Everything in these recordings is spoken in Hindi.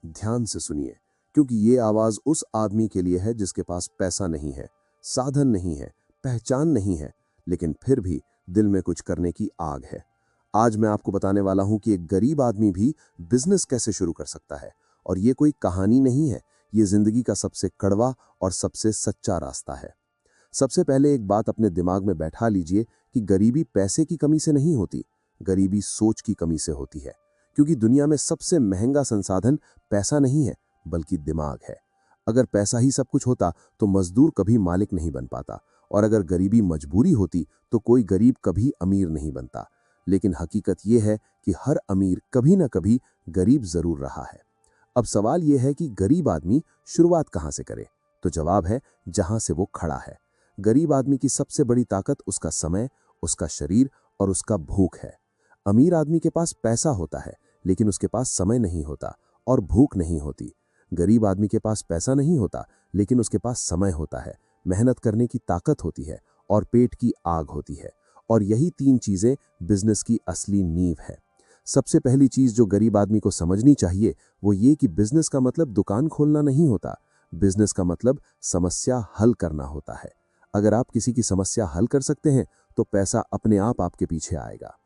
ध्यान से सुनिए, क्योंकि ये आवाज उस आदमी के लिए है जिसके पास पैसा नहीं है, साधन नहीं है, पहचान नहीं है, लेकिन फिर भी दिल में कुछ करने की आग है। आज मैं आपको बताने वाला हूं कि एक गरीब आदमी भी बिजनेस कैसे शुरू कर सकता है। और ये कोई कहानी नहीं है, ये जिंदगी का सबसे कड़वा और सबसे सच्चा रास्ता है। सबसे पहले एक बात अपने दिमाग में बैठा लीजिए कि गरीबी पैसे की कमी से नहीं होती, गरीबी सोच की कमी से होती है। क्योंकि दुनिया में सबसे महंगा संसाधन पैसा नहीं है, बल्कि दिमाग है। अगर पैसा ही सब कुछ होता तो मजदूर कभी मालिक नहीं बन पाता, और अगर गरीबी मजबूरी होती तो कोई गरीब कभी अमीर नहीं बनता। लेकिन हकीकत यह है कि हर अमीर कभी ना कभी गरीब जरूर रहा है। अब सवाल यह है कि गरीब आदमी शुरुआत कहां से करे? तो जवाब है, जहां से वो खड़ा है। गरीब आदमी की सबसे बड़ी ताकत उसका समय, उसका शरीर और उसका भूख है। अमीर आदमी के पास पैसा होता है, लेकिन उसके पास समय नहीं होता और भूख नहीं होती। गरीब आदमी के पास पैसा नहीं होता, लेकिन उसके पास समय होता है, मेहनत करने की ताकत होती है और पेट की आग होती है। और यही तीन चीजें बिजनेस की असली नींव है। सबसे पहली चीज जो गरीब आदमी को समझनी चाहिए वो ये कि बिजनेस का मतलब दुकान खोलना नहीं होता। बिजनेस का मतलब समस्या हल करना होता है। अगर आप किसी की समस्या हल कर सकते हैं तो पैसा अपने आप आपके पीछे आएगा।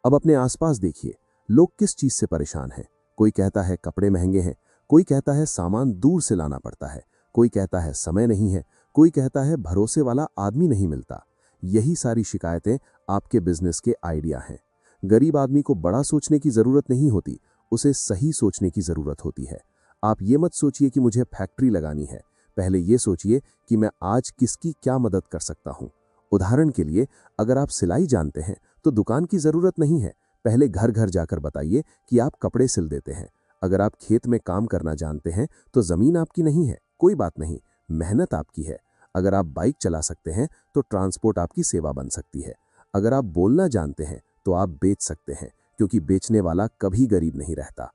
अब अपने आसपास देखिए, लोग किस चीज से परेशान हैं। कोई कहता है कपड़े महंगे हैं, कोई कहता है सामान दूर से लाना पड़ता है, कोई कहता है समय नहीं है, कोई कहता है भरोसे वाला आदमी नहीं मिलता। यही सारी शिकायतें आपके बिजनेस के आइडिया हैं। गरीब आदमी को बड़ा सोचने की जरूरत नहीं होती, उसे सही सोचने की जरूरत होती है। आप ये मत सोचिए कि मुझे फैक्ट्री लगानी है, पहले ये सोचिए कि मैं आज किसकी क्या मदद कर सकता हूँ। उदाहरण के लिए, अगर आप सिलाई जानते हैं तो दुकान की जरूरत नहीं है, पहले घर घर जाकर बताइए कि आप कपड़े सिल देते हैं। अगर आप खेत में काम करना जानते हैं तो जमीन आपकी नहीं है, कोई बात नहीं, मेहनत आपकी है। अगर आप बाइक चला सकते हैं तो ट्रांसपोर्ट आपकी सेवा बन सकती है। अगर आप बोलना जानते हैं तो आप बेच सकते हैं, क्योंकि बेचने वाला कभी गरीब नहीं रहता।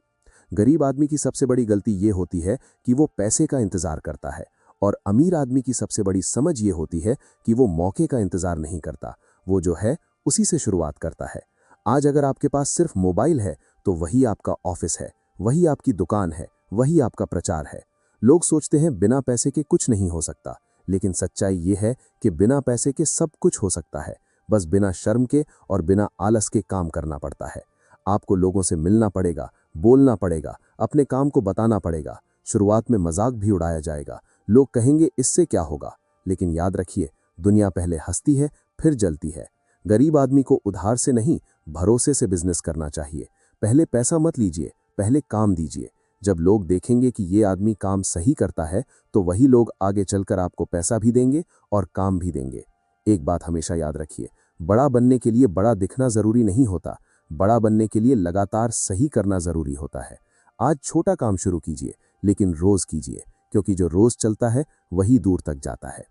गरीब आदमी की सबसे बड़ी गलती ये होती है कि वो पैसे का इंतजार करता है, और अमीर आदमी की सबसे बड़ी समझ ये होती है कि वो मौके का इंतजार नहीं करता, वो जो है उसी से शुरुआत करता है। आज अगर आपके पास सिर्फ मोबाइल है तो वही आपका ऑफिस है, वही आपकी दुकान है, वही आपका प्रचार है। लोग सोचते हैं बिना पैसे के कुछ नहीं हो सकता, लेकिन सच्चाई ये है कि बिना पैसे के सब कुछ हो सकता है। बस बिना शर्म के और बिना आलस के काम करना पड़ता है। आपको लोगों से मिलना पड़ेगा, बोलना पड़ेगा, अपने काम को बताना पड़ेगा। शुरुआत में मजाक भी उड़ाया जाएगा, लोग कहेंगे इससे क्या होगा, लेकिन याद रखिए, दुनिया पहले हंसती है फिर जलती है। गरीब आदमी को उधार से नहीं, भरोसे से बिजनेस करना चाहिए। पहले पैसा मत लीजिए, पहले काम दीजिए। जब लोग देखेंगे कि ये आदमी काम सही करता है तो वही लोग आगे चलकर आपको पैसा भी देंगे और काम भी देंगे। एक बात हमेशा याद रखिए, बड़ा बनने के लिए बड़ा दिखना जरूरी नहीं होता, बड़ा बनने के लिए लगातार सही करना जरूरी होता है। आज छोटा काम शुरू कीजिए, लेकिन रोज कीजिए, क्योंकि जो रोज चलता है वही दूर तक जाता है।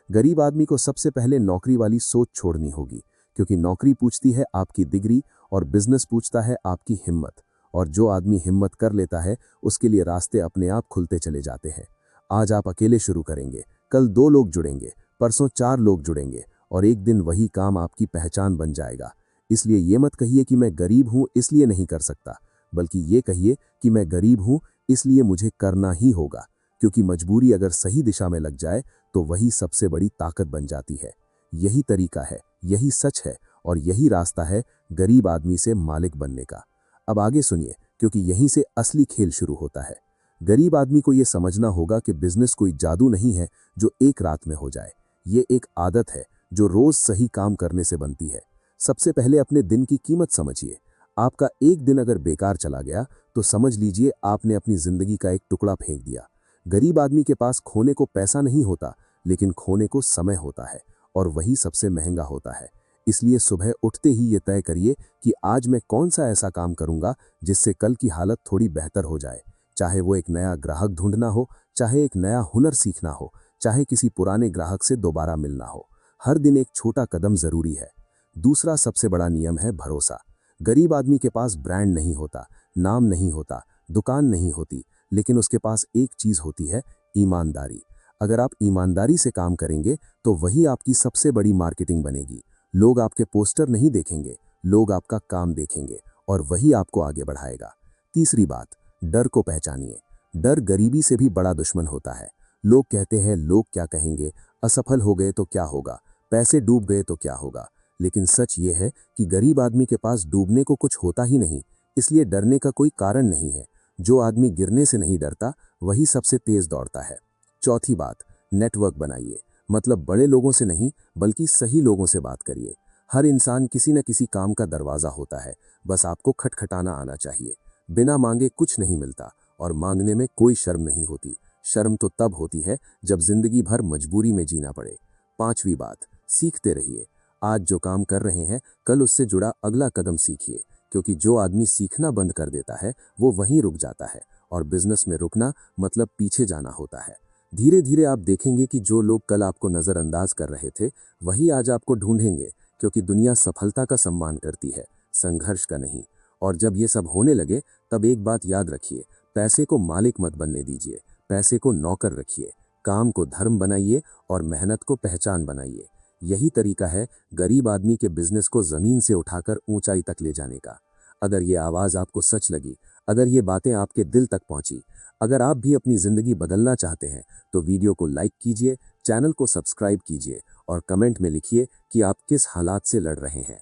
गरीब आदमी को सबसे पहले नौकरी वाली सोच छोड़नी होगी, क्योंकि नौकरी पूछती है आपकी डिग्री और बिजनेस पूछता है आपकी हिम्मत। और जो आदमी हिम्मत कर लेता है उसके लिए रास्ते अपने आप खुलते चले जाते हैं। आज आप अकेले शुरू करेंगे, कल 2 लोग जुड़ेंगे, परसों 4 लोग जुड़ेंगे, और एक दिन वही काम आपकी पहचान बन जाएगा। इसलिए ये मत कहिए कि मैं गरीब हूं इसलिए नहीं कर सकता, बल्कि ये कहिए कि मैं गरीब हूं इसलिए मुझे करना ही होगा। क्योंकि मजबूरी अगर सही दिशा में लग जाए तो वही सबसे बड़ी ताकत बन जाती है। यही तरीका है, यही सच है, और यही रास्ता है गरीब आदमी से मालिक बनने का। अब आगे सुनिए, क्योंकि यहीं से असली खेल शुरू होता है। गरीब आदमी को यह समझना होगा कि बिजनेस कोई जादू नहीं है जो एक रात में हो जाए। ये एक आदत है जो रोज सही काम करने से बनती है। सबसे पहले अपने दिन की कीमत समझिए। आपका एक दिन अगर बेकार चला गया तो समझ लीजिए आपने अपनी जिंदगी का एक टुकड़ा फेंक दिया। गरीब आदमी के पास खोने को पैसा नहीं होता, लेकिन खोने को समय होता है, और वही सबसे महंगा होता है। इसलिए सुबह उठते ही ये तय करिए कि आज मैं कौन सा ऐसा काम करूंगा जिससे कल की हालत थोड़ी बेहतर हो जाए। चाहे वो एक नया ग्राहक ढूंढना हो, चाहे एक नया हुनर सीखना हो, चाहे किसी पुराने ग्राहक से दोबारा मिलना हो। हर दिन एक छोटा कदम जरूरी है। दूसरा सबसे बड़ा नियम है भरोसा। गरीब आदमी के पास ब्रांड नहीं होता, नाम नहीं होता, दुकान नहीं होती, लेकिन उसके पास एक चीज होती है, ईमानदारी। अगर आप ईमानदारी से काम करेंगे तो वही आपकी सबसे बड़ी मार्केटिंग बनेगी। लोग आपके पोस्टर नहीं देखेंगे, लोग आपका काम देखेंगे, और वही आपको आगे बढ़ाएगा। तीसरी बात, डर को पहचानिए। डर गरीबी से भी बड़ा दुश्मन होता है। लोग कहते हैं लोग क्या कहेंगे, असफल हो गए तो क्या होगा, पैसे डूब गए तो क्या होगा। लेकिन सच ये है कि गरीब आदमी के पास डूबने को कुछ होता ही नहीं, इसलिए डरने का कोई कारण नहीं है। जो आदमी गिरने से नहीं डरता वही सबसे तेज दौड़ता है। चौथी बात, नेटवर्क बनाइए। मतलब बड़े लोगों से नहीं बल्कि सही लोगों से बात करिए। हर इंसान किसी न किसी काम का दरवाजा होता है, बस आपको खटखटाना आना चाहिए। बिना मांगे कुछ नहीं मिलता और मांगने में कोई शर्म नहीं होती। शर्म तो तब होती है जब जिंदगी भर मजबूरी में जीना पड़े। पांचवी बात, सीखते रहिए। आज जो काम कर रहे हैं कल उससे जुड़ा अगला कदम सीखिए, क्योंकि जो आदमी सीखना बंद कर देता है वो वहीं रुक जाता है और बिजनेस में रुकना मतलब पीछे जाना होता है। धीरे धीरे आप देखेंगे कि जो लोग कल आपको नजरअंदाज कर रहे थे वही आज आपको ढूंढेंगे, क्योंकि दुनिया सफलता का सम्मान करती है, संघर्ष का नहीं। और जब ये सब होने लगे तब एक बात याद रखिए, पैसे को मालिक मत बनने दीजिए, पैसे को नौकर रखिए। काम को धर्म बनाइए और मेहनत को पहचान बनाइए। यही तरीका है गरीब आदमी के बिजनेस को जमीन से उठाकर ऊंचाई तक ले जाने का। अगर ये आवाज आपको सच लगी, अगर ये बातें आपके दिल तक पहुंची, अगर आप भी अपनी जिंदगी बदलना चाहते हैं तो वीडियो को लाइक कीजिए, चैनल को सब्सक्राइब कीजिए और कमेंट में लिखिए कि आप किस हालात से लड़ रहे हैं।